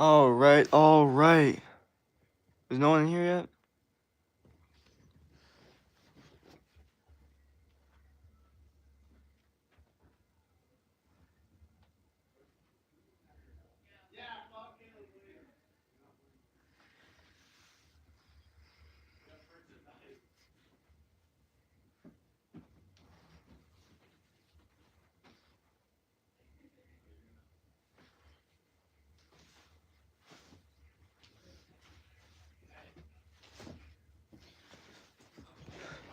All right, all right. There's no one in here yet?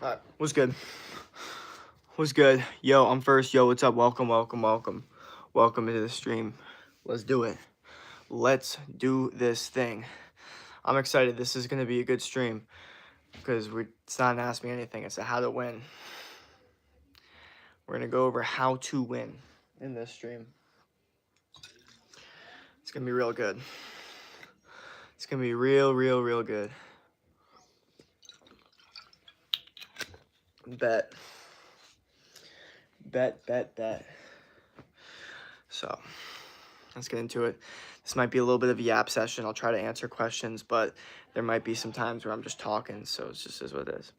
All right, what's good? What's good? Yo, I'm first. Yo, what's up? Welcome, welcome, welcome. Welcome into the stream. Let's do it. Let's do this thing. I'm excited. This is going to be a good stream because it's not an ask me anything. It's a how to win. We're going to go over how to win in this stream. It's going to be real good. It's going to be real good. Bet. So, let's get into it. This might be a little bit of a yap session. I'll try to answer questions, but there might be some times where I'm just talking, so it's just is what it is.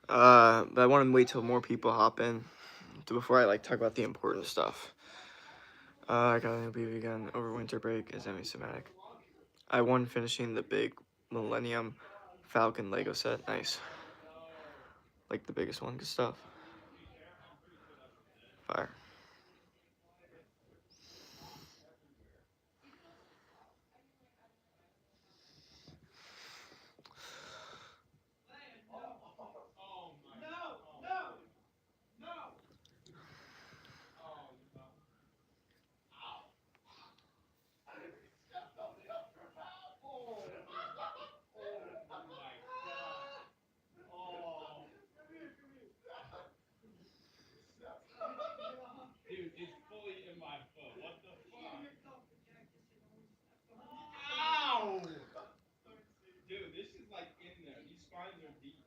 But I want to wait till more people hop in before I talk about the important stuff. I got a new BB gun over winter break as semi-somatic. I won finishing the big Millennium Falcon Lego set. Nice. Like the biggest one. Good stuff. Fire. Dude, it's fully in my foot. What the fuck? Ow! Dude, this is like in there. These spines are deep.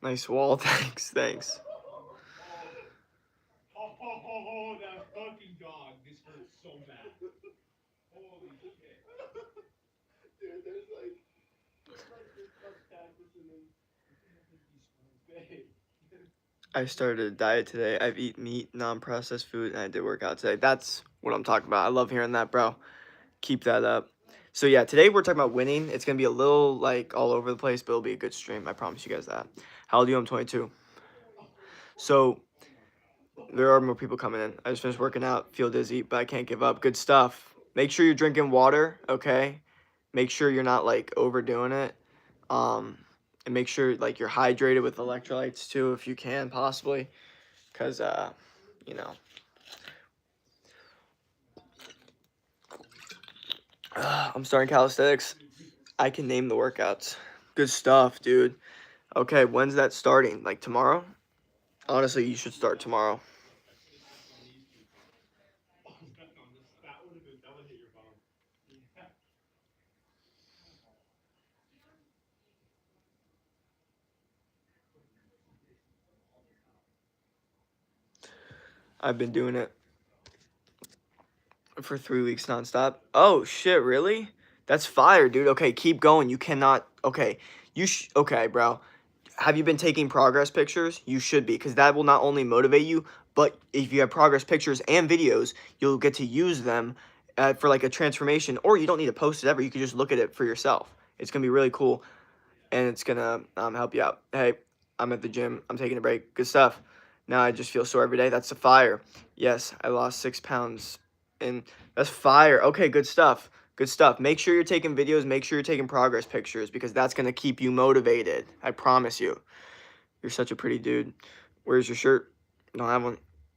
Nice wall. Thanks. Oh, that fucking dog. This hurts so bad. Holy shit. Dude, there's like this much cactus and then these spines. Babe. I started a diet today. I've eaten meat, non-processed food, and I did work out today. That's what I'm talking about. I love hearing that, bro. Keep that up. So yeah, today we're talking about winning. It's gonna be a little all over the place, but it'll be a good stream. I promise you guys that. How old are you? I'm 22. So there are more people coming in. I just finished working out, feel dizzy, but I can't give up. Good stuff. Make sure you're drinking water, okay? Make sure you're not overdoing it. And make sure you're hydrated with electrolytes too, if you can possibly, because you know. I'm starting calisthenics. I can name the workouts. Good stuff, dude. Okay, when's that starting? Like tomorrow? Honestly, you should start tomorrow. That would hit your bone. Yeah. I've been doing it for 3 weeks nonstop. Oh shit, really? That's fire, dude. Okay, keep going. You cannot. Okay, okay, bro. Have you been taking progress pictures? You should be, because that will not only motivate you, but if you have progress pictures and videos, you'll get to use them for a transformation, or you don't need to post it ever. You can just look at it for yourself. It's gonna be really cool, and it's gonna help you out. Hey, I'm at the gym. I'm taking a break. Good stuff. Now I just feel sore every day. That's a fire. Yes, I lost 6 pounds, and that's fire. Okay, good stuff. Good stuff. Make sure you're taking videos. Make sure you're taking progress pictures, because that's going to keep you motivated. I promise you. You're such a pretty dude. Where's your shirt? No, I have one.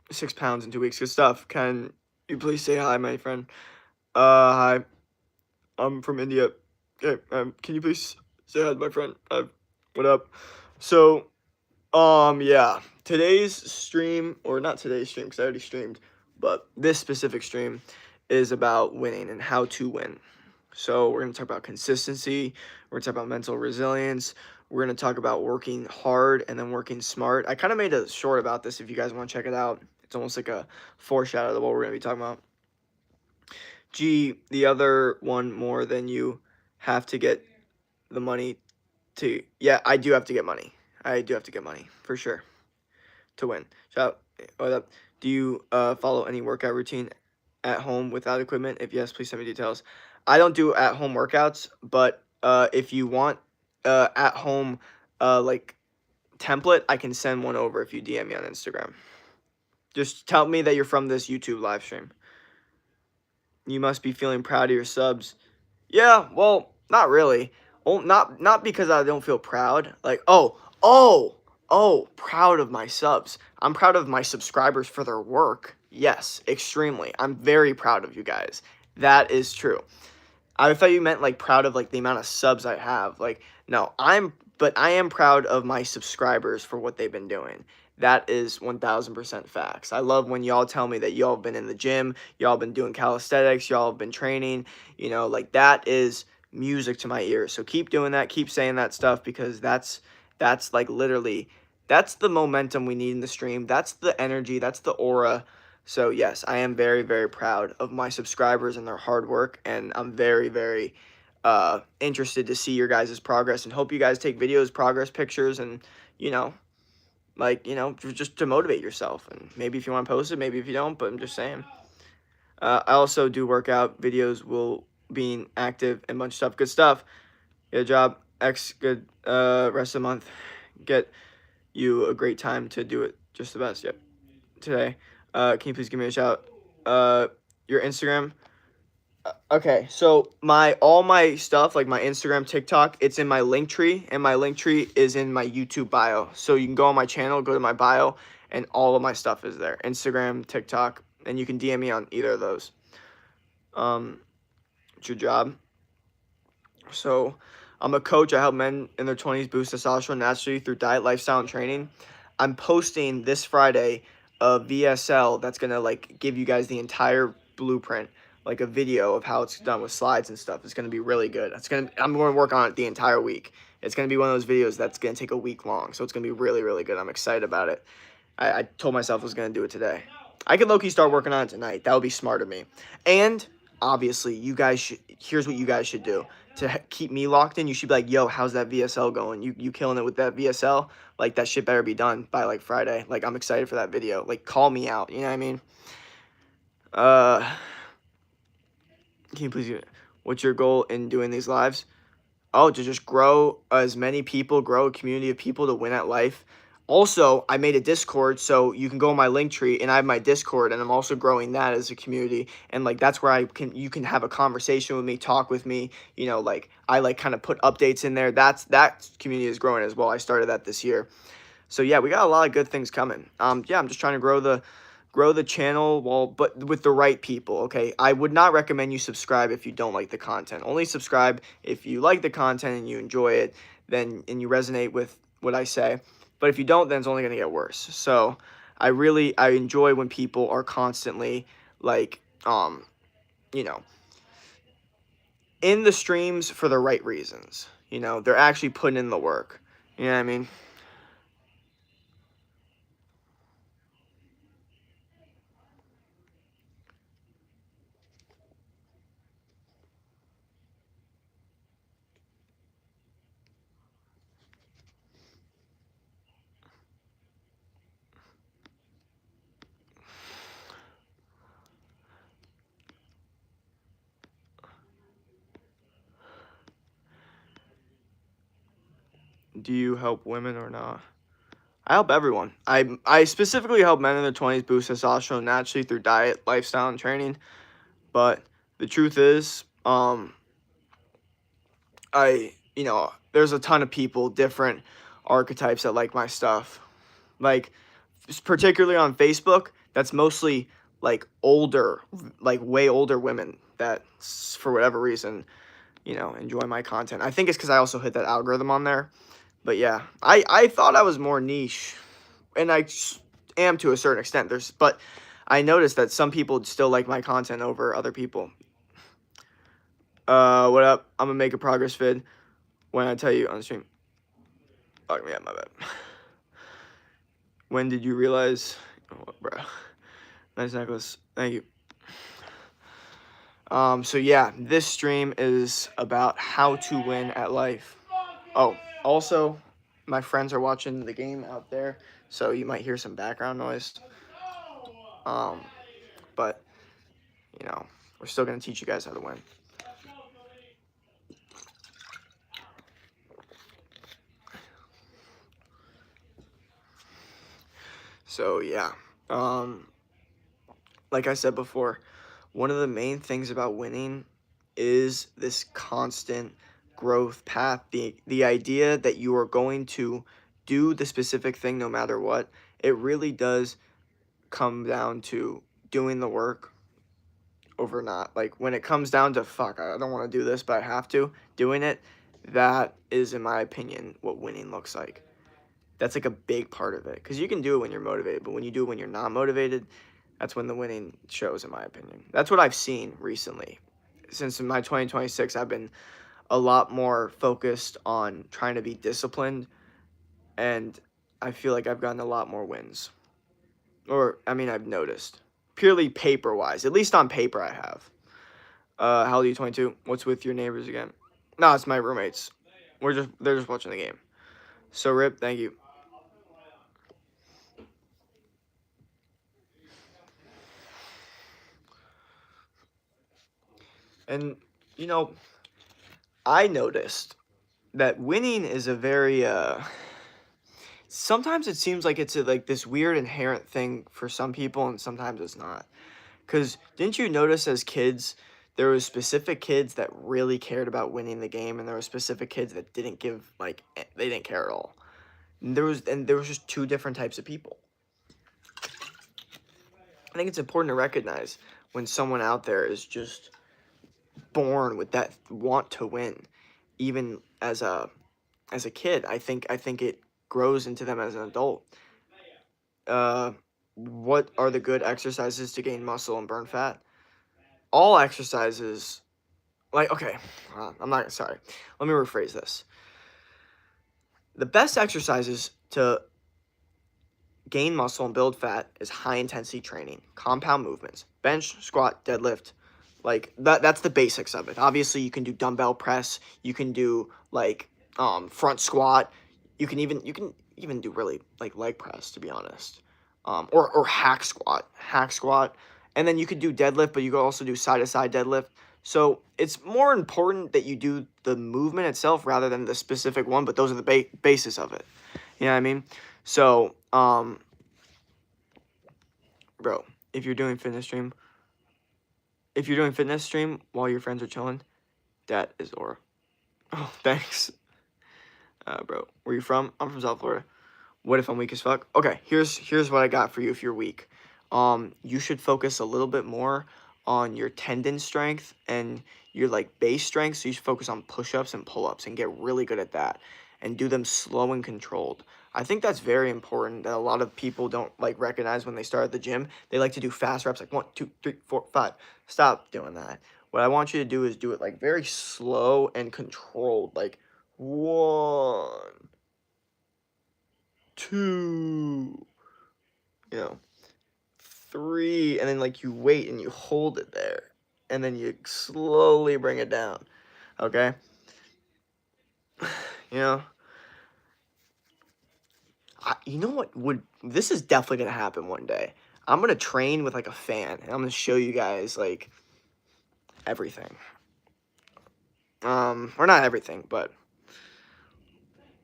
6 pounds in 2 weeks. Good stuff. Can you please say hi, my friend? Hi. I'm from India. Okay, can you please say hi to my friend? What up? So, yeah. Today's stream, or not today's stream, because I already streamed, but this specific stream is about winning and how to win. So we're going to talk about consistency. We're going to talk about mental resilience. We're going to talk about working hard and then working smart. I kind of made a short about this if you guys want to check it out. It's almost like a foreshadow of what we're going to be talking about. G, the other one more than you have to get the money to. Yeah, I do have to get money. I do have to get money for sure to win. Shout out. What up? Do you follow any workout routine at home without equipment? If yes, please send me details. I don't do at home workouts, but if you want at home like template, I can send one over if you DM me on Instagram. Just tell me that you're from this YouTube live stream. You must be feeling proud of your subs. Yeah, well, not really. Oh, not because I don't feel proud. Like, proud of my subs. I'm proud of my subscribers for their work. Yes, extremely. I'm very proud of you guys. That is true. I thought you meant like proud of like the amount of subs I have. Like, no, but I am proud of my subscribers for what they've been doing. That is 1000% facts. I love when y'all tell me that y'all have been in the gym, y'all been doing calisthenics, y'all have been training, like that is music to my ears. So keep doing that, keep saying that stuff because that's like literally that's the momentum we need in the stream. That's the energy, that's the aura. So yes, I am very, very proud of my subscribers and their hard work, and I'm very, very interested to see your guys' progress and hope you guys take videos, progress pictures, and just to motivate yourself. And maybe if you want to post it, maybe if you don't, but I'm just saying. I also do workout videos, will being active and a bunch of stuff. Good stuff. Good job. Good rest of the month. Get you a great time to do it. Just the best. Yep. Today. Can you please give me a shout? Your Instagram. Okay, so all my stuff, like my Instagram, TikTok, it's in my link tree, and my link tree is in my YouTube bio. So you can go on my channel, go to my bio, and all of my stuff is there. Instagram, TikTok, and you can DM me on either of those. It's your job. So I'm a coach. I help men in their 20s boost testosterone naturally through diet, lifestyle, and training. I'm posting this Friday a VSL that's going to like give you guys the entire blueprint, like a video of how it's done with slides and stuff. It's going to be really good. I'm going to work on it the entire week. It's going to be one of those videos that's going to take a week long. So it's going to be really, really good. I'm excited about it. I told myself I was going to do it today. I could low-key start working on it tonight. That would be smart of me. And obviously, here's what you guys should do. To keep me locked in, you should be like, yo, how's that VSL going? You killing it with that VSL? Like, that shit better be done by, like, Friday. Like, I'm excited for that video. Like, call me out. You know what I mean? Can you please, what's your goal in doing these lives? Oh, to just grow as many people, grow a community of people to win at life. Also, I made a Discord, so you can go on my link tree, and I have my Discord, and I'm also growing that as a community. And like that's where you can have a conversation with me, talk with me. Like I like kind of put updates in there. That community is growing as well. I started that this year, so yeah, we got a lot of good things coming. Yeah, I'm just trying to grow the channel, but with the right people. Okay, I would not recommend you subscribe if you don't like the content. Only subscribe if you like the content and you enjoy it, and you resonate with what I say. But if you don't, then it's only going to get worse. So I enjoy when people are constantly like, in the streams for the right reasons. They're actually putting in the work. You know what I mean? Do you help women or not? I help everyone. I specifically help men in their 20s boost testosterone naturally through diet, lifestyle, and training. But the truth is, there's a ton of people, different archetypes that like my stuff. Like, particularly on Facebook, that's mostly like older, like way older women that, for whatever reason, enjoy my content. I think it's because I also hit that algorithm on there. But yeah, I thought I was more niche, and I am to a certain extent. But I noticed that some people still like my content over other people. What up? I'm gonna make a progress vid when I tell you on the stream. Oh, yeah, my bad. When did you realize? Oh, bro. Nice necklace. Thank you. So yeah, this stream is about how to win at life. Oh, also, my friends are watching the game out there, so you might hear some background noise. But you know, we're still gonna teach you guys how to win. So yeah, like I said before, one of the main things about winning is this constant growth path. The idea that you are going to do the specific thing no matter what. It really does come down to doing the work over not. Like when it comes down to fuck, I don't want to do this, but I have to, doing it, that is in my opinion what winning looks like. That's like a big part of it, because you can do it when you're motivated, but when you do it when you're not motivated, that's when the winning shows, in my opinion. That's what I've seen recently. Since my 2026, I've been a lot more focused on trying to be disciplined, and I feel like I've gotten a lot more wins. Or, I mean, I've noticed. Purely paper-wise. At least on paper I have. How old are you, 22? What's with your neighbors again? No, it's my roommates. They're just watching the game. So, Rip, thank you. And, you know, I noticed that winning is a very, sometimes it seems like it's like this weird inherent thing for some people, and sometimes it's not. Because didn't you notice as kids, there was specific kids that really cared about winning the game, and there were specific kids that didn't give, like, they didn't care at all. And there was just two different types of people. I think it's important to recognize when someone out there is just born with that want to win, even as a kid. I think it grows into them as an adult. What are the good exercises to gain muscle and burn fat? All exercises, like, okay, I'm not sorry. Let me rephrase this. The best exercises to gain muscle and build fat is high intensity training, compound movements, bench, squat, deadlift. Like that's the basics of it. Obviously, you can do dumbbell press, you can do like front squat, you can even do really like leg press, to be honest. Or hack squat. And then you could do deadlift, but you could also do side to side deadlift. So it's more important that you do the movement itself rather than the specific one, but those are the basis of it. You know what I mean? So, bro, if you're doing fitness stream while your friends are chilling, that is aura. Oh, thanks. Bro, where you from? I'm from South Florida. What if I'm weak as fuck? Okay, here's what I got for you if you're weak. You should focus a little bit more on your tendon strength and your like base strength. So you should focus on push-ups and pull-ups and get really good at that and do them slow and controlled. I think that's very important that a lot of people don't like recognize when they start at the gym. They like to do fast reps like 1, 2, 3, 4, 5. Stop doing that. What I want you to do is do it like very slow and controlled, like 1, 2, 3, and then like you wait and you hold it there, and then you slowly bring it down. Okay. You know. You know what would this is definitely gonna happen one day. I'm gonna train with like a fan, and I'm gonna show you guys like everything. Or not everything, but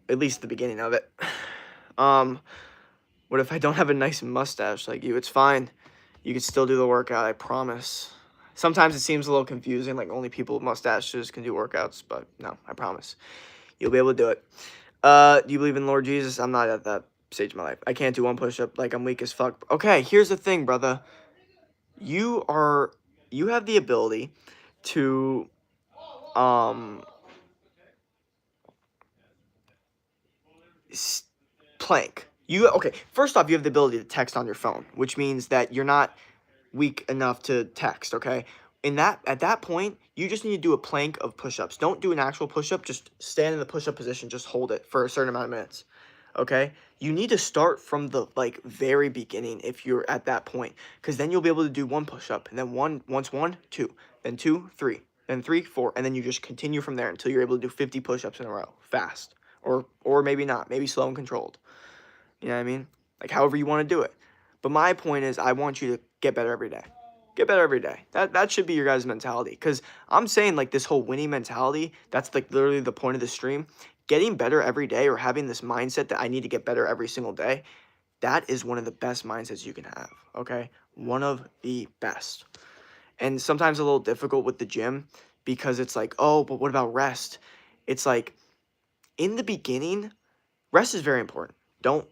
at least the beginning of it. What if I don't have a nice mustache like you? It's fine. You can still do the workout, I promise. Sometimes it seems a little confusing, like only people with mustaches can do workouts, but no, I promise. You'll be able to do it. Do you believe in Lord Jesus? I'm not at that stage of my life. I can't do one push-up, like I'm weak as fuck. Okay, here's the thing, brother. You have the ability to, plank. Okay, first off, you have the ability to text on your phone, which means that you're not weak enough to text, okay? At that point, you just need to do a plank of push-ups. Don't do an actual push-up, just stand in the push-up position, just hold it for a certain amount of minutes. Okay? You need to start from the like very beginning if you're at that point, because then you'll be able to do one push-up, and then one, two, then two, three, then three, four, and then you just continue from there until you're able to do 50 push-ups in a row, fast. Or maybe not, maybe slow and controlled. You know what I mean? Like however you want to do it. But my point is I want you to get better every day. Get better every day. That should be your guys' mentality. Because I'm saying like this whole winning mentality, that's like literally the point of the stream. Getting better every day or having this mindset that I need to get better every single day, that is one of the best mindsets you can have. Okay? One of the best. And sometimes a little difficult with the gym because it's like, oh, but what about rest? It's like in the beginning, rest is very important. Don't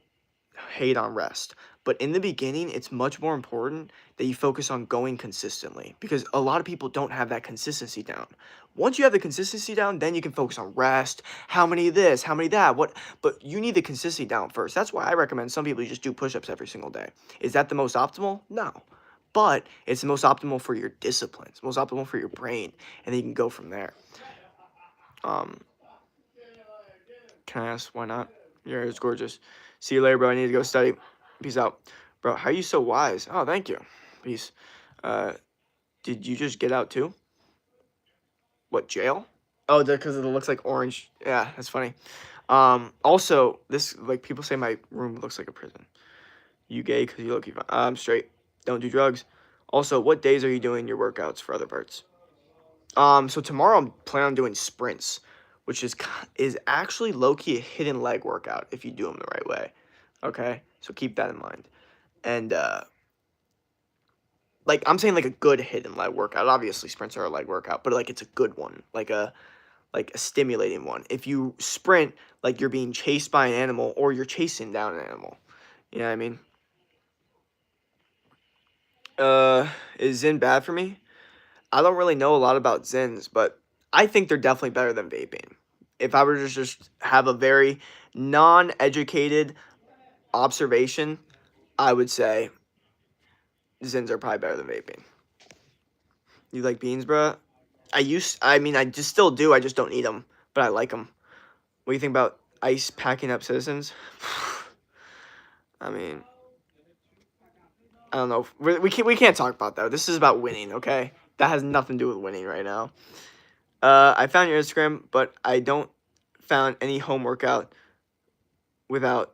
hate on rest. But in the beginning, it's much more important that you focus on going consistently because a lot of people don't have that consistency down. Once you have the consistency down, then you can focus on rest, how many this, how many that, what, but you need the consistency down first. That's why I recommend some people just do push-ups every single day. Is that the most optimal? No. But it's the most optimal for your discipline. It's the most optimal for your brain, and then you can go from there. Um, can I ask why not? Your hair is gorgeous. See you later, bro. I need to go study. Peace out. Bro, how are you so wise? Oh, thank you. Peace. Did you just get out too? What, jail? Oh, because it looks like orange. Yeah, that's funny. Also, this, like, people say my room looks like a prison. You gay because you look even. I'm straight. Don't do drugs. Also, what days are you doing your workouts for other parts? So tomorrow I'm planning on doing sprints, which is actually low-key a hidden leg workout if you do them the right way. Okay? So keep that in mind. And like I'm saying like a good hidden leg workout. Obviously sprints are a leg workout, but like it's a good one. Like a stimulating one. If you sprint like you're being chased by an animal or you're chasing down an animal. You know what I mean? Is Zen bad for me? I don't really know a lot about Zens, but I think they're definitely better than vaping. If I were to just have a very non-educated observation, I would say Zens are probably better than vaping. You like beans, bro? I just still do. I just don't eat them, but I like them. What do you think about ice packing up citizens? I mean, I don't know. We can't talk about that. This is about winning, okay? That has nothing to do with winning right now. I found your Instagram, but I don't found any home workout without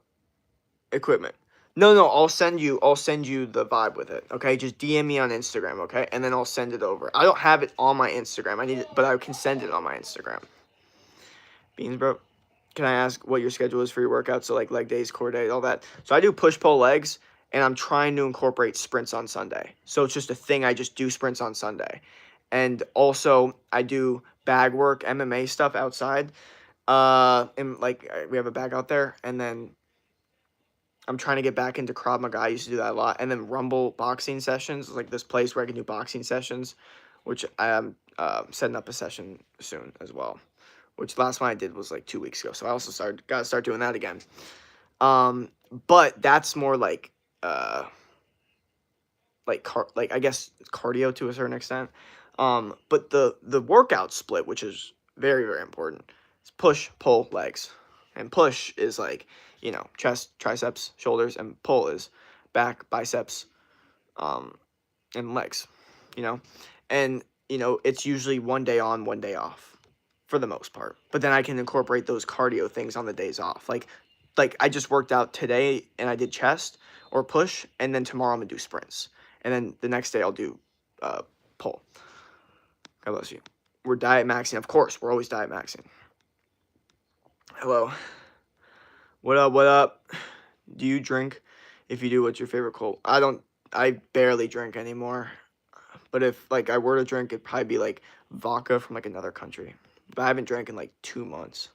equipment. No, I'll send you the vibe with it. Okay, just DM me on Instagram, okay, and then I'll send it over. I don't have it on my Instagram. I need it, but I can send it on my Instagram. Beans, bro. Can I ask what your schedule is for your workouts? So like leg days, core days, all that. So I do push pull legs, and I'm trying to incorporate sprints on Sunday. So it's just a thing. I just do sprints on Sunday, and also I do bag work, MMA stuff outside. And like we have a bag out there, and then I'm trying to get back into Krav Maga. I used to do that a lot, and then Rumble boxing sessions, like this place where I can do boxing sessions, which I am setting up a session soon as well. Which last one I did was like 2 weeks ago, so I also gotta start doing that again. But that's more like like I guess cardio to a certain extent. But the workout split, which is very very important, is push pull legs, and push is like chest, triceps, shoulders, and pull is back, biceps, and legs. You know, and it's usually one day on, one day off for the most part. But then I can incorporate those cardio things on the days off. Like I just worked out today and I did chest or push, and then tomorrow I'm gonna do sprints, and then the next day I'll do pull. God bless you. We're diet maxing, of course. We're always diet maxing. Hello. What up? What up? Do you drink? If you do, what's your favorite cold? I don't. I barely drink anymore. But if like I were to drink, it'd probably be like vodka from like another country. But I haven't drank in like 2 months.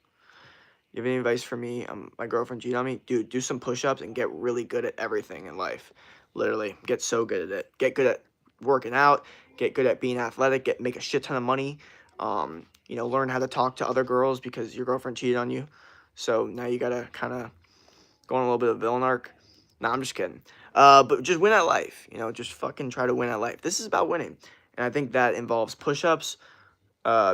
You have any advice for me? My girlfriend cheated on me. Dude, do some push-ups and get really good at everything in life. Literally, get so good at it. Get good at working out. Get good at being athletic. Make a shit ton of money. Learn how to talk to other girls because your girlfriend cheated on you. So now you gotta kind of go on a little bit of villain arc. Nah, I'm just kidding. But just win at life. You know, just fucking try to win at life. This is about winning, and I think that involves push-ups,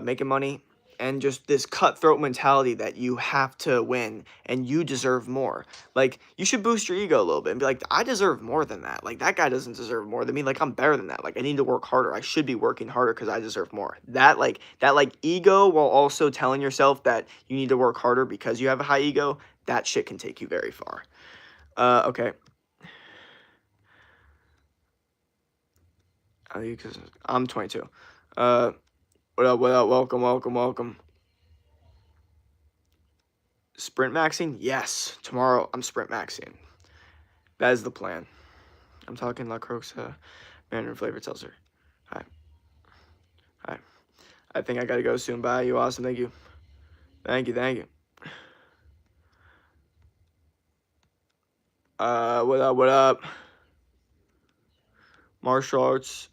making money, and just this cutthroat mentality that you have to win and you deserve more. Like, you should boost your ego a little bit and be like, I deserve more than that. Like, that guy doesn't deserve more than me. Like, I'm better than that. Like, I need to work harder. I should be working harder because I deserve more. That ego, while also telling yourself that you need to work harder because you have a high ego, that shit can take you very far. Okay. Because I'm 22. What up, what up? Welcome, welcome, welcome. Sprint maxing? Yes. Tomorrow I'm sprint maxing. That is the plan. I'm talking La Croix Mandarin flavored seltzer. Hi. Hi. I think I gotta go soon. Bye. You awesome. Thank you. Thank you. Thank you. What up? What up? Martial arts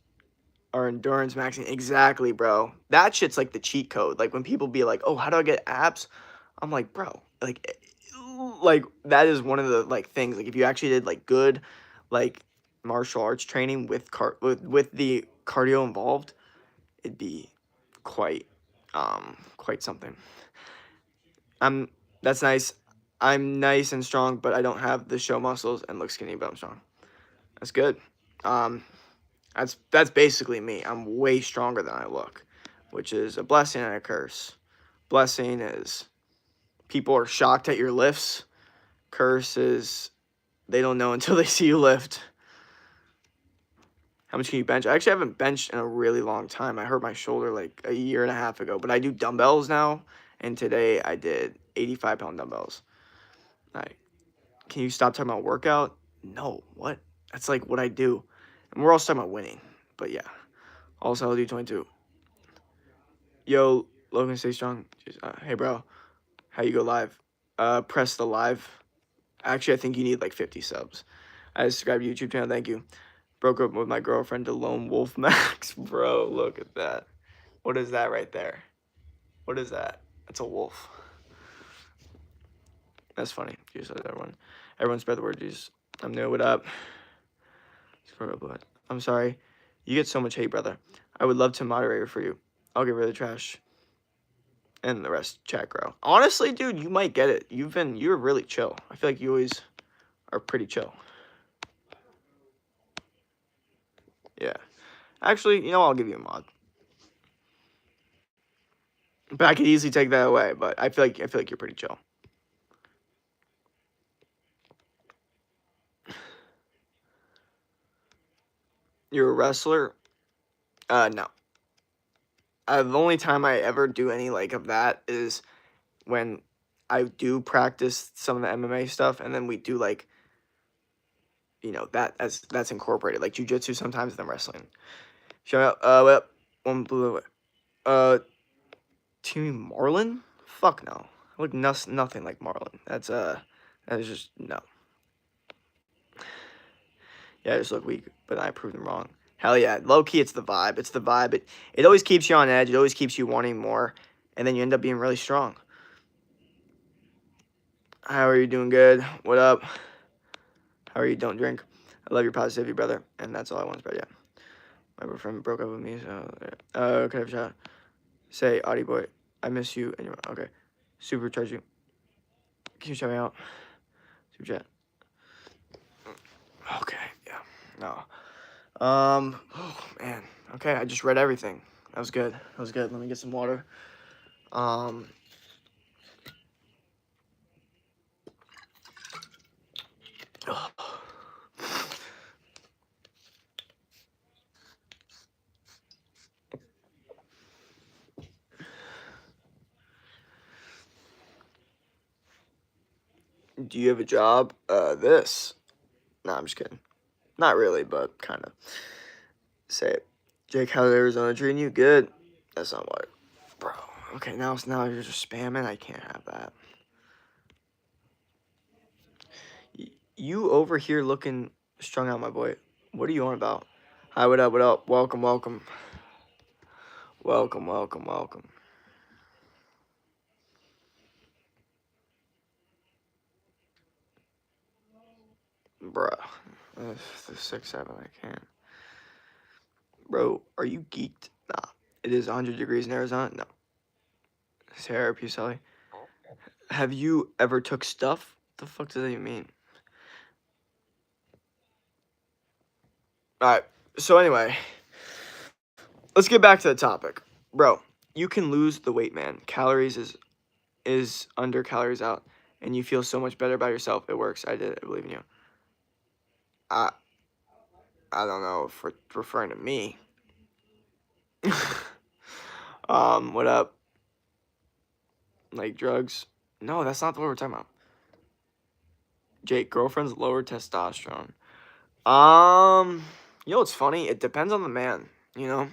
are endurance maxing. Exactly, bro. That shit's like the cheat code. Like when people be like, "Oh, how do I get abs?" I'm like, bro, like that is one of the like things. Like if you actually did like good, like martial arts training with with the cardio involved, it'd be quite, quite something. That's nice. I'm nice and strong, but I don't have the show muscles and look skinny, but I'm strong. That's good. Um, that's basically me. I'm way stronger than I look, which is a blessing and a curse. Blessing is people are shocked at your lifts. Curse is they don't know until they see you lift. How much can you bench? I actually haven't benched in a really long time. I hurt my shoulder like a year and a half ago, but I do dumbbells now, and today I did 85-pound dumbbells. Like, can you stop talking about workout? No, what? That's like what I do. And we're also talking about winning, but yeah. Also, I'll do 22. Yo, Logan, stay strong. Hey, bro, how you go live? Press the live. Actually, I think you need like 50 subs. I subscribed to YouTube channel. Thank you. Broke up with my girlfriend to Lone Wolf Max. Bro, look at that. What is that right there? What is that? That's a wolf. That's funny. Jesus, everyone. Everyone spread the word, Jesus. I'm new. What up? I'm sorry. You get so much hate, brother. I would love to moderate for you. I'll get rid of the trash. And the rest, chat grow. Honestly, dude, you might get it. You're really chill. I feel like you always are pretty chill. Yeah. Actually, you know, I'll give you a mod. But I could easily take that away, but I feel like you're pretty chill. You're a wrestler? No. The only time I ever do any like of that is when I do practice some of the MMA stuff, and then we do like, you know, that's incorporated like jujitsu sometimes, and then wrestling. Shout out, what up? One blue. Team Marlin? Fuck no. I look nothing like Marlin. That is just no. Yeah, I just look weak, but I proved them wrong. Hell yeah, low key, it's the vibe. It's the vibe. It always keeps you on edge. It always keeps you wanting more, and then you end up being really strong. How are you doing? Good. What up? How are you? Don't drink. I love your positivity, brother, and that's all I want to spread. Yeah, my boyfriend broke up with me, so can I have a shot? Say, Audie boy, I miss you, and you're okay. Supercharge you. Can you shout me out? Super chat. Okay. Yeah. No. Oh man. Okay, I just read everything. That was good. That was good. Let me get some water. Um. Do you have a job? This. No, I'm just kidding. Not really, but kind of. Say it. Jake, how's Arizona treating you? Good. That's not what. Bro. Okay, now you're just spamming. I can't have that. You over here looking strung out, my boy. What are you on about? Hi, what up, what up? Welcome, welcome. Welcome, welcome, welcome. Bruh. The 6-7, I can't. Bro, are you geeked? Nah. It is 100 degrees in Arizona? No. Sarah Puseli. Have you ever took stuff? The fuck does that even mean? Alright, so anyway, let's get back to the topic. Bro, you can lose the weight, man. Calories is under, calories out, and you feel so much better about yourself. It works. I did it. I believe in you. I I don't know if we're referring to me. What up? Like drugs? No, that's not what we're talking about. Jake, girlfriend's lower testosterone. You know what's funny? It depends on the man, you know?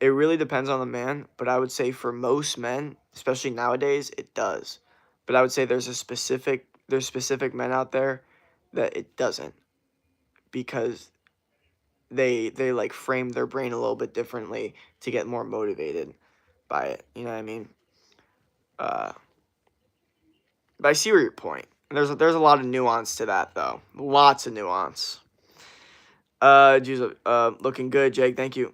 It really depends on the man, but I would say for most men, especially nowadays, it does. But I would say there's specific men out there that it doesn't, because they like frame their brain a little bit differently to get more motivated by it. You know what I mean? Uh, but I see where your point. There's a lot of nuance to that though. Lots of nuance. Geez, looking good, Jake. Thank you.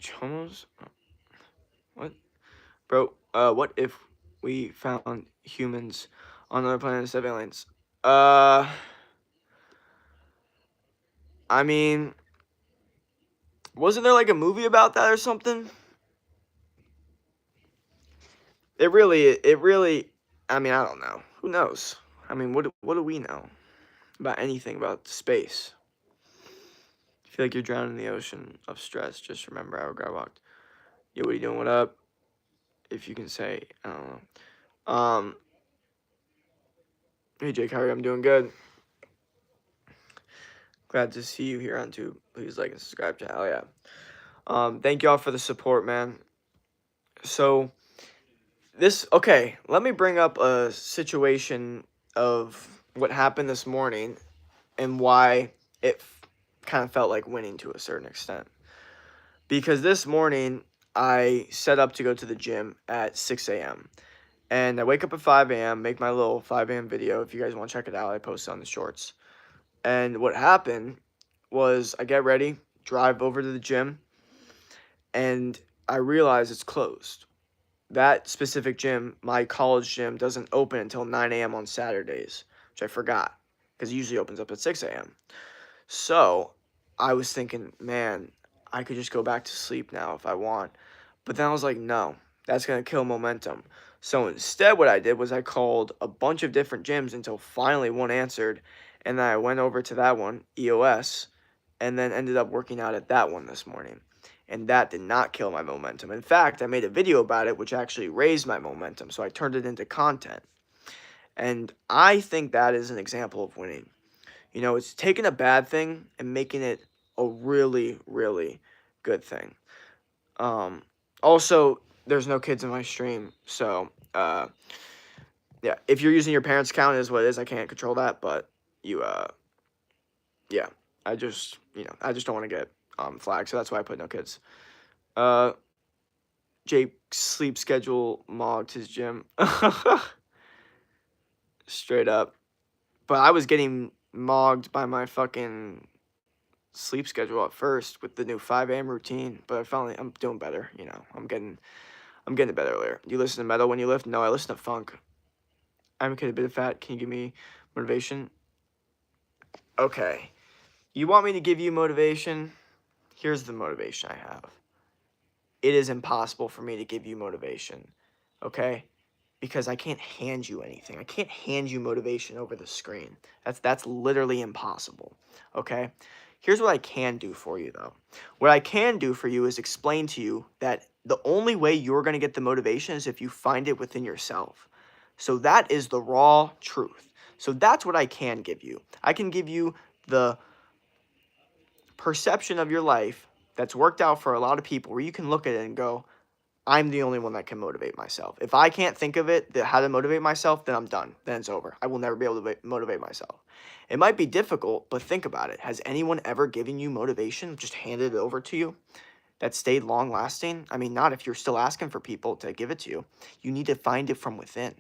Chomos? What? Bro, what if we found humans on another planet instead of aliens? I mean, wasn't there like a movie about that or something? It really, I mean, I don't know. Who knows? I mean, what do we know about anything about space? I feel like you're drowning in the ocean of stress. Just remember how I walked. Yo, what are you doing? What up? If you can say, I don't know. Hey Jake, how are you? I'm doing good. Glad to see you here on YouTube. Please like and subscribe to hell yeah. Thank y'all for the support, man. So okay, let me bring up a situation of what happened this morning and why it kind of felt like winning to a certain extent. Because this morning I set up to go to the gym at 6 a.m. And I wake up at 5 a.m., make my little 5 a.m. video. If you guys want to check it out, I post it on the shorts. And what happened was I get ready, drive over to the gym, and I realize it's closed. That specific gym, my college gym, doesn't open until 9 a.m. on Saturdays, which I forgot because it usually opens up at 6 a.m. So I was thinking, man, I could just go back to sleep now if I want. But then I was like, no, that's going to kill momentum. So instead, what I did was I called a bunch of different gyms until finally one answered. And then I went over to that one, EOS, and then ended up working out at that one this morning. And that did not kill my momentum. In fact, I made a video about it, which actually raised my momentum. So I turned it into content. And I think that is an example of winning. You know, it's taking a bad thing and making it a really, really good thing. Also, there's no kids in my stream, so yeah. If you're using your parents' account, it is what it is. I can't control that, but yeah. I just don't want to get flagged, so that's why I put no kids. Jake's sleep schedule mogged his gym. Straight up. But I was getting mogged by my fucking sleep schedule at first with the new 5 a.m. routine, but I'm doing better, you know. I'm getting to bed earlier. You listen to metal when you lift? No, I listen to funk. I'm a kid a bit of fat. Can you give me motivation? Okay. You want me to give you motivation? Here's the motivation I have. It is impossible for me to give you motivation, okay? Because I can't hand you anything. I can't hand you motivation over the screen. That's literally impossible, okay? Here's what I can do for you, though. What I can do for you is explain to you that the only way you're going to get the motivation is if you find it within yourself. So that is the raw truth. So that's what I can give you. I can give you the perception of your life that's worked out for a lot of people where you can look at it and go, I'm the only one that can motivate myself. If I can't think of it, how to motivate myself, then I'm done. Then it's over. I will never be able to motivate myself. It might be difficult, but think about it. Has anyone ever given you motivation, just handed it over to you, that stayed long lasting? I mean, not if you're still asking for people to give it to you. You need to find it from within.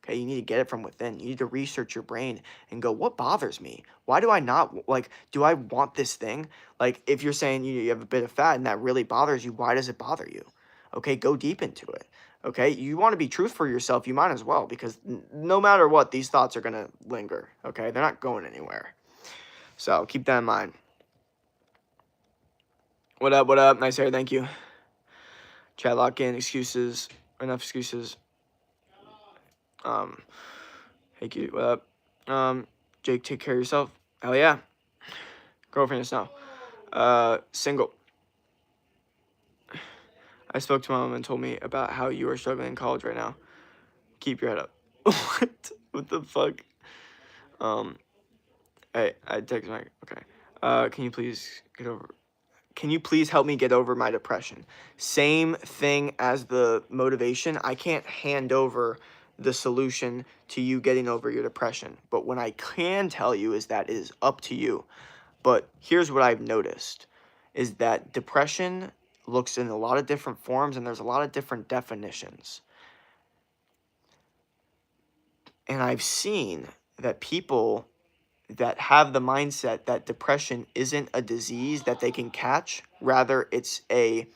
Okay, you need to get it from within. You need to research your brain and go, what bothers me? Why do I not, like, do I want this thing? Like, if you're saying you have a bit of fat and that really bothers you, why does it bother you? Okay, go deep into it. Okay, you want to be truthful for yourself, you might as well, because no matter what, these thoughts are going to linger. Okay, they're not going anywhere. So keep that in mind. What up, what up? Nice hair, thank you. Chat lock in, excuses, enough excuses. Hey, cutie, what up? Jake, take care of yourself. Hell yeah. Girlfriend is now. Single. I spoke to my mom and told me about how you are struggling in college right now. Keep your head up. What? What the fuck? Hey, I text my, okay. Can you please get over, can you please help me get over my depression? Same thing as the motivation. I can't hand over the solution to you getting over your depression. But what I can tell you is that it is up to you. But here's what I've noticed is that depression looks in a lot of different forms and there's a lot of different definitions. And I've seen that people that have the mindset that depression isn't a disease that they can catch, rather it's a,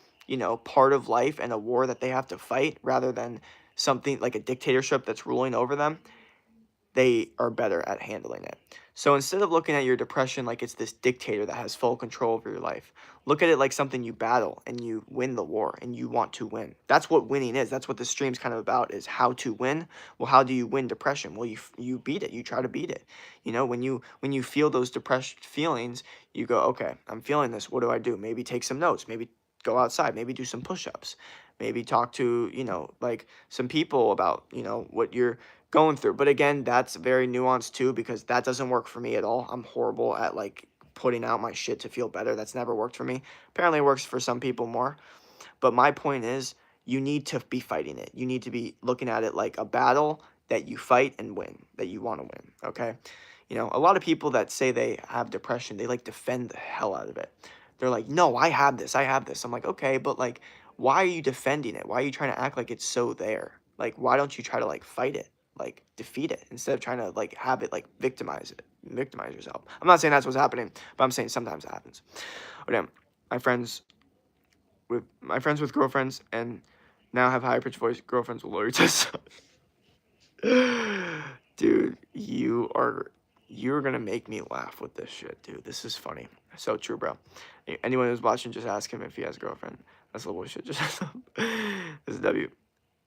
part of life and a war that they have to fight rather than something like a dictatorship that's ruling over them, they are better at handling it. So instead of looking at your depression like it's this dictator that has full control over your life, look at it like something you battle and you win the war and you want to win. That's what winning is. That's what the stream's kind of about, is how to win. Well, how do you win depression? Well, you beat it. You try to beat it. When you feel those depressed feelings, you go, okay, I'm feeling this. What do I do? Maybe take some notes. Maybe go outside. Maybe do some push-ups. Maybe talk to, like some people about, what you're going through. But again, that's very nuanced too, because that doesn't work for me at all. I'm horrible at like putting out my shit to feel better. That's never worked for me. Apparently it works for some people more. But my point is, you need to be fighting it. You need to be looking at it like a battle that you fight and win, that you want to win. Okay. A lot of people that say they have depression, they like defend the hell out of it. They're like, no, I have this. I have this. I'm like, okay, but like, why are you defending it? Why are you trying to act like it's so there? Like, why don't you try to like fight it? Like defeat it instead of trying to like have it like victimize yourself. I'm not saying that's what's happening, but I'm saying sometimes it happens. But damn, my friends with girlfriends and now have higher pitched voice. Girlfriends will lower your testosterone. Dude, you're gonna make me laugh with this shit, dude. This is funny. So true, bro. Anyone who's watching, just ask him if he has a girlfriend. That's a little shit. Just this is W.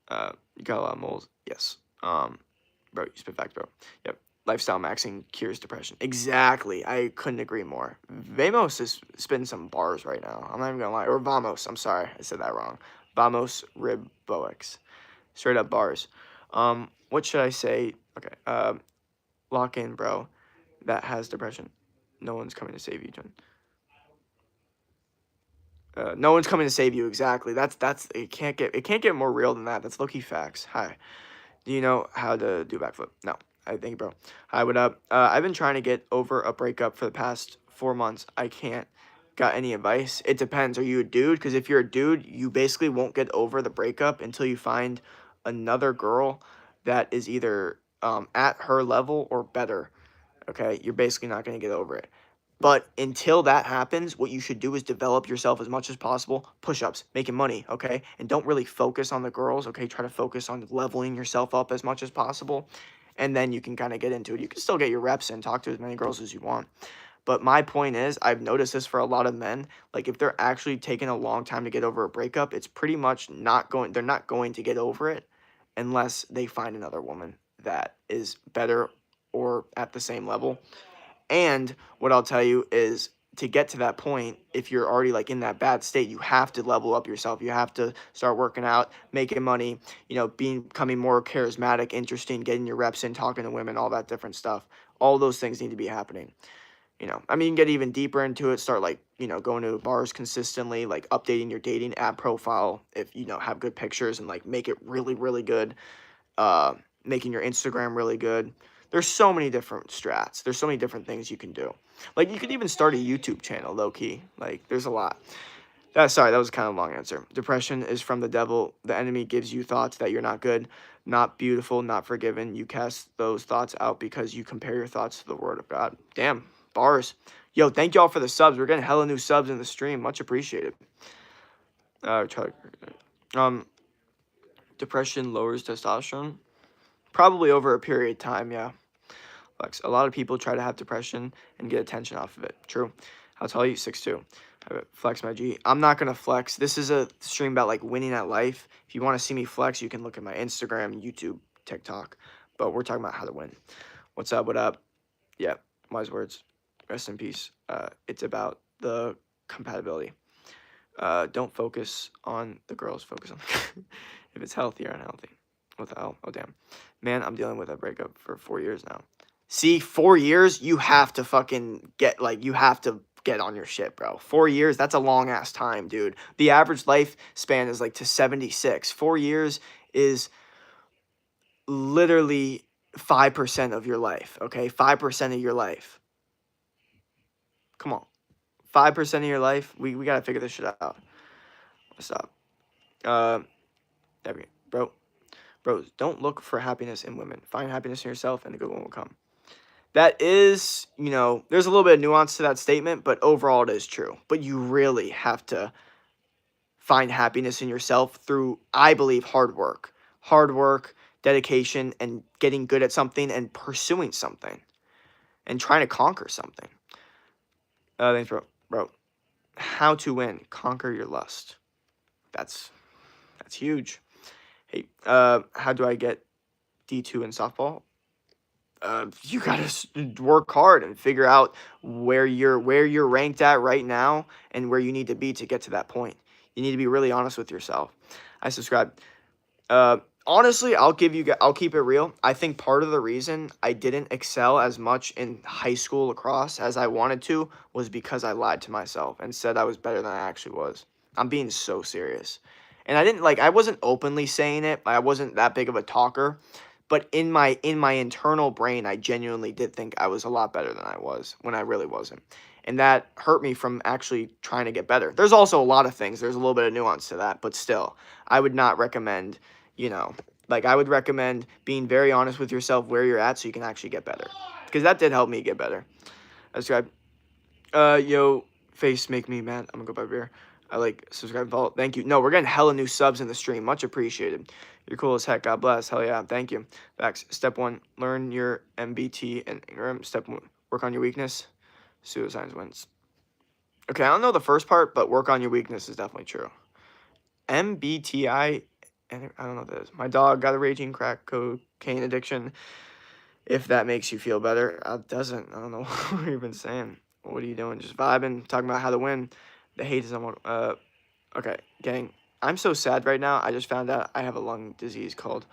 You got a lot of moles. Yes. Bro, you spit facts, bro. Yep. Lifestyle maxing cures depression. Exactly. I couldn't agree more. Vamos is spitting some bars right now. I'm not even gonna lie. Or Vamos. I'm sorry. I said that wrong. Vamos Ribboix. Straight up bars. What should I say? Okay. Lock in, bro. That has depression. No one's coming to save you, John. No one's coming to save you. Exactly. That's it. Can't get more real than that. That's low-key facts. Hi. Do you know how to do backflip? No. I thank you, bro. Hi, what up? I've been trying to get over a breakup for the past 4 months. I can't. Got any advice? It depends. Are you a dude? Because if you're a dude, you basically won't get over the breakup until you find another girl that is either at her level or better. Okay? You're basically not going to get over it. But until that happens, what you should do is develop yourself as much as possible. Push-ups, making money, okay? And don't really focus on the girls, okay? Try to focus on leveling yourself up as much as possible. And then you can kind of get into it. You can still get your reps in, talk to as many girls as you want. But my point is, I've noticed this for a lot of men. Like, if they're actually taking a long time to get over a breakup, it's pretty much they're not going to get over it unless they find another woman that is better or at the same level. And what I'll tell you is, to get to that point, if you're already like in that bad state, you have to level up yourself. You have to start working out, making money, becoming more charismatic, interesting, getting your reps in, talking to women, all that different stuff. All those things need to be happening. I mean, you can get even deeper into it, start like, going to bars consistently, like updating your dating app profile if have good pictures and like make it really, really good. Making your Instagram really good. There's so many different strats. There's so many different things you can do. Like, you could even start a YouTube channel, low-key. Like, there's a lot. Sorry, that was kind of a long answer. Depression is from the devil. The enemy gives you thoughts that you're not good, not beautiful, not forgiven. You cast those thoughts out because you compare your thoughts to the word of God. Damn, bars. Yo, thank y'all for the subs. We're getting hella new subs in the stream. Much appreciated. Try, um, depression lowers testosterone. Probably over a period of time, yeah. Flex. A lot of people try to have depression and get attention off of it. True. I'll tell you, 6'2". Flex my G. I'm not going to flex. This is a stream about like winning at life. If you want to see me flex, you can look at my Instagram, YouTube, TikTok. But we're talking about how to win. What's up? What up? Yeah, wise words. Rest in peace. It's about the compatibility. Don't focus on the girls. Focus on if it's healthy or unhealthy. What the hell? Oh, damn. Man, I'm dealing with a breakup for 4 years now. See, 4 years, you have to fucking get, like, you have to get on your shit, bro. 4 years, that's a long ass time, dude. The average lifespan is like to 76. 4 years is literally 5% of your life, okay? 5% of your life. Come on. 5% of your life, we gotta figure this shit out. Stop. There we go. Bros, don't look for happiness in women. Find happiness in yourself and a good one will come. That is, there's a little bit of nuance to that statement, but overall it is true. But you really have to find happiness in yourself through, I believe, hard work. Hard work, dedication, and getting good at something and pursuing something and trying to conquer something. Thanks, bro. Bro, how to win. Conquer your lust. That's huge. Hey, how do I get D2 in softball? You gotta work hard and figure out where you're ranked at right now and where you need to be to get to that point. You need to be really honest with yourself. I subscribe. Honestly, I'll keep it real. I think part of the reason I didn't excel as much in high school lacrosse as I wanted to was because I lied to myself and said I was better than I actually was. I'm being so serious. And I wasn't openly saying it. I wasn't that big of a talker, but in my internal brain, I genuinely did think I was a lot better than I was when I really wasn't. And that hurt me from actually trying to get better. There's also a lot of things. There's a little bit of nuance to that, but still, I would not recommend, I would recommend being very honest with yourself where you're at so you can actually get better. Because that did help me get better. Subscribe. Yo, face make me mad. I'm gonna go buy beer. I subscribe and follow. Thank you. No, we're getting hella new subs in the stream. Much appreciated. You're cool as heck. God bless. Hell yeah. Thank you. Facts. Step 1, learn your MBT and Ingram. Step 1, work on your weakness. Pseudoscience wins. Okay, I don't know the first part, but work on your weakness is definitely true. MBTI, and I don't know what that is. My dog got a raging crack cocaine addiction. If that makes you feel better. It doesn't. I don't know what you've been saying. What are you doing? Just vibing, talking about how to win. The hate is on. Okay, gang. I'm so sad right now. I just found out I have a lung disease called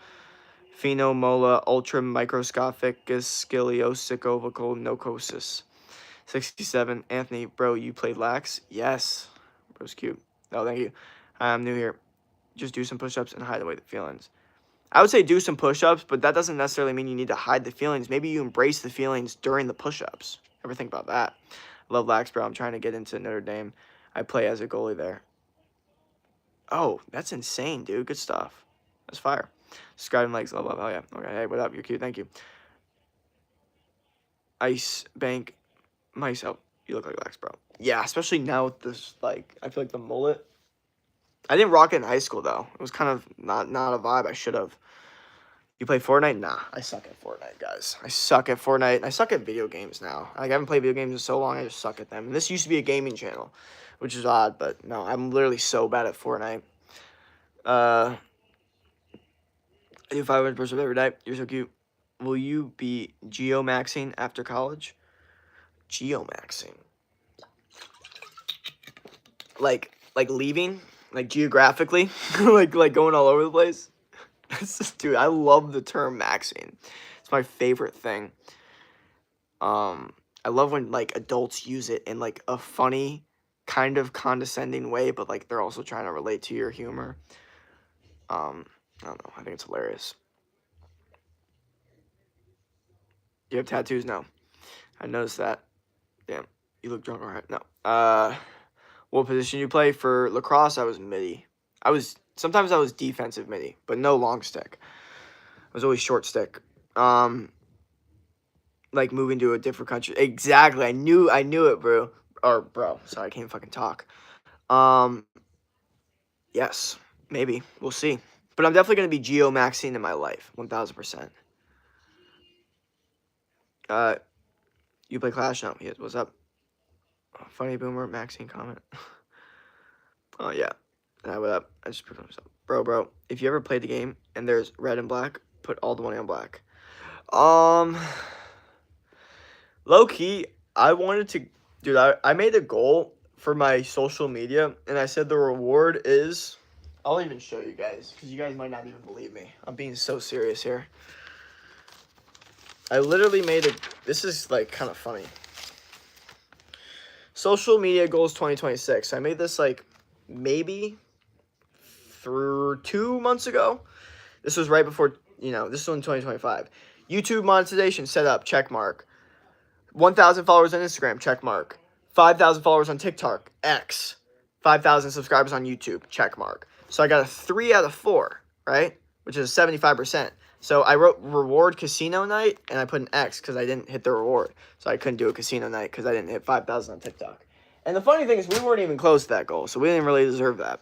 phenomola ultramicroscopic scoliosicovocal 67. Anthony, bro, you played lax? Yes. Bro's cute. Oh, thank you. I'm new here. Just do some push-ups and hide away the feelings. I would say do some push-ups, but that doesn't necessarily mean you need to hide the feelings. Maybe you embrace the feelings during the push-ups. Ever think about that? Love lax, bro. I'm trying to get into Notre Dame. I play as a goalie there. Oh, that's insane, dude. Good stuff. That's fire. Subscribe and legs. Love. Oh, yeah. Okay. Hey, what up? You're cute. Thank you. Ice Bank. Myself. You look like lax, bro. Yeah, especially now with this, I feel like the mullet. I didn't rock it in high school, though. It was kind of not a vibe. I should have. You play Fortnite? Nah, I suck at Fortnite, guys. I suck at Fortnite. I suck at video games now. I haven't played video games in so long, I just suck at them. And this used to be a gaming channel, which is odd, but no, I'm literally so bad at Fortnite. I do 500 push-ups every day. You're so cute. Will you be geomaxing after college? Geomaxing. Like leaving? Like geographically? like going all over the place? Dude, I love the term maxing. It's my favorite thing. I love when adults use it in a funny, kind of condescending way, but they're also trying to relate to your humor. I don't know. I think it's hilarious. Do you have tattoos? No. I noticed that. Damn, you look drunk. All right. No. What position you play? For lacrosse, I was midi. Sometimes I was defensive midi, but no long stick. I was always short stick. Like moving to a different country. Exactly. I knew it, bro. Or bro. Sorry, I can't fucking talk. Yes, maybe. We'll see. But I'm definitely gonna be Geo Maxine in my life, 1000%. You play Clash? No. Yes. What's up? Funny boomer Maxine comment. Oh yeah. What up? I just put myself. Bro. If you ever played the game and there's red and black, put all the money on black. Low key, I wanted to, dude. I made a goal for my social media, and I said the reward is. I'll even show you guys because you guys might not even believe me. I'm being so serious here. I literally made a. This is like kind of funny. Social media goals 2026. I made this like maybe through 2 months ago. This was right before, this was in 2025. YouTube monetization set up, check mark. 1,000 followers on Instagram, check mark. 5,000 followers on TikTok, X. 5,000 subscribers on YouTube, check mark. So I got a 3 out of 4, right? Which is 75%. So I wrote reward casino night, and I put an X because I didn't hit the reward. So I couldn't do a casino night because I didn't hit 5,000 on TikTok. And the funny thing is we weren't even close to that goal, so we didn't really deserve that.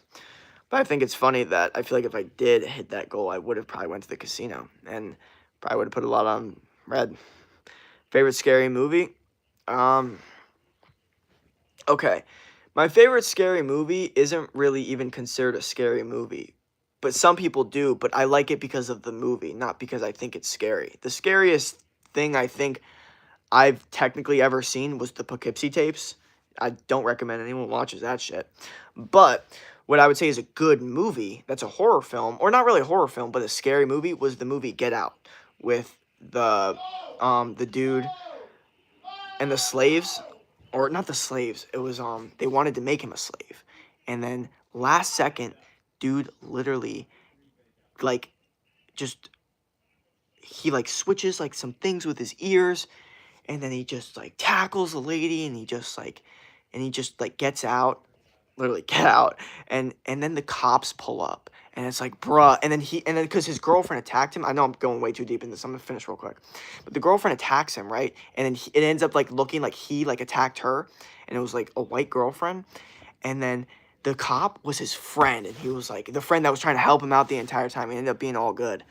But I think it's funny that I feel like if I did hit that goal, I would have probably went to the casino and probably would have put a lot on red. Favorite scary movie? Okay. My favorite scary movie isn't really even considered a scary movie. But some people do, but I like it because of the movie, not because I think it's scary. The scariest thing I think I've technically ever seen was the Poughkeepsie tapes. I don't recommend anyone watches that shit. But what I would say is a good movie that's a horror film, or not really a horror film, but a scary movie, was the movie Get Out with the dude and the slaves, or not the slaves. It was they wanted to make him a slave, and then last second, dude literally like just he like switches like some things with his ears, and then he just like tackles the lady, and he just like gets out, literally get out, and then the cops pull up, and it's like bruh, and then because his girlfriend attacked him. I know I'm going way too deep in this. I'm gonna finish real quick, but the girlfriend attacks him, right, and then it ends up like looking like he like attacked her, and it was like a white girlfriend, and then the cop was his friend, and he was like the friend that was trying to help him out the entire time. He ended up being all good,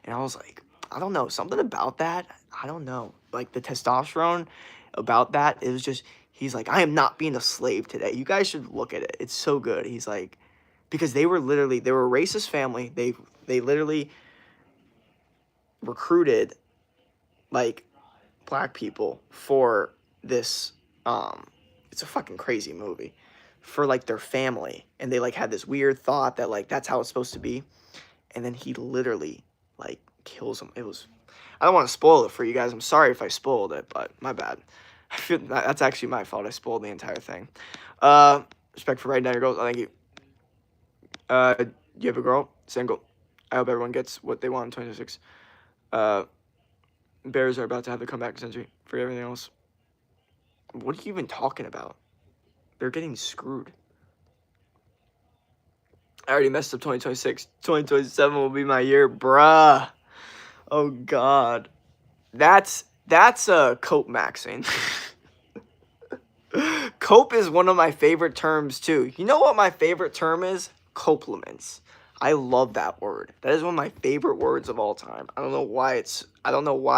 and I was like, I don't know, something about that. I don't know, like the testosterone about that. It was just, he's like, I am not being a slave today. You guys should look at it. It's so good. He's like, because they were a racist family. They literally recruited like black people for this. It's a fucking crazy movie for like their family, and they like had this weird thought that like that's how it's supposed to be, and then he literally like kills him. It was. I don't want to spoil it for you guys. I'm sorry if I spoiled it, but my bad. I feel that's actually my fault. I spoiled the entire thing. Respect for writing down your goals. Oh, thank you. You have a girl? Single. I hope everyone gets what they want in 2026. Bears are about to have the comeback century for everything else. What are you even talking about? They're getting screwed. I already messed up 2026. 2027 will be my year, bruh. Oh God, that's a cope maxing. Cope is one of my favorite terms too. You know what my favorite term is? Compliments. I love that word. That is one of my favorite words of all time. I don't know why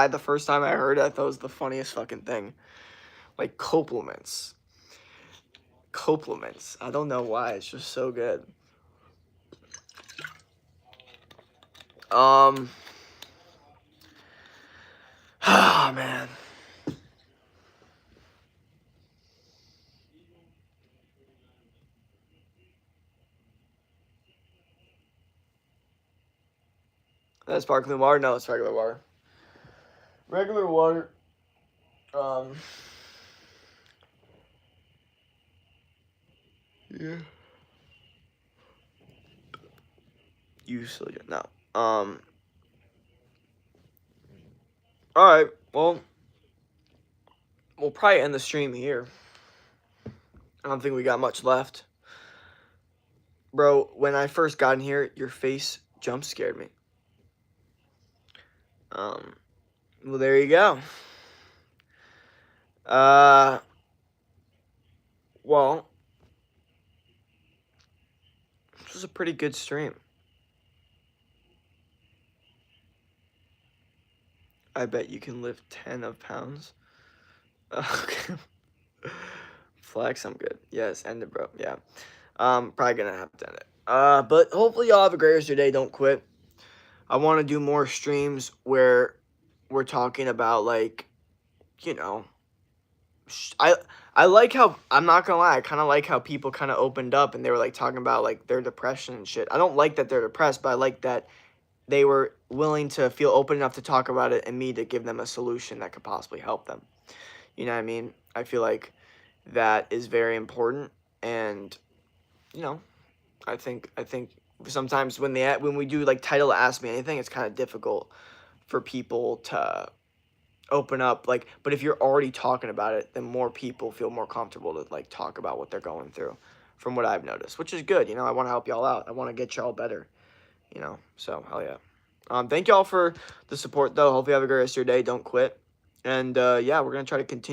the first time I heard it, I thought it was the funniest fucking thing. Like compliments. Compliments. I don't know why. It's just so good. Oh man. That's sparkling water? No, it's regular water. Regular water. Yeah. Usually no. Alright, well, we'll probably end the stream here. I don't think we got much left. Bro, when I first got in here, your face jump scared me. Well, there you go. Well, this was a pretty good stream. I bet you can lift 10 of pounds. Okay. Flex, I'm good. Yes, end it, bro. Yeah. Probably gonna have to end it. But hopefully y'all have a great rest of your day. Don't quit. I want to do more streams where we're talking about, like, you know, I like how, I'm not gonna lie, I kind of like how people kind of opened up and they were like talking about like their depression and shit. I don't like that they're depressed, but I like that they were willing to feel open enough to talk about it and me to give them a solution that could possibly help them. You know what I mean? I feel like that is very important, and you know, I think sometimes when we do like title Ask Me Anything, it's kind of difficult for people to open up, like, but if you're already talking about it, then more people feel more comfortable to like talk about what they're going through, from what I've noticed, which is good. You know, I want to help y'all out. I want to get y'all better, you know, so hell yeah. Thank y'all for the support though. Hope you have a great rest of your day. Don't quit. And yeah, we're gonna try to continue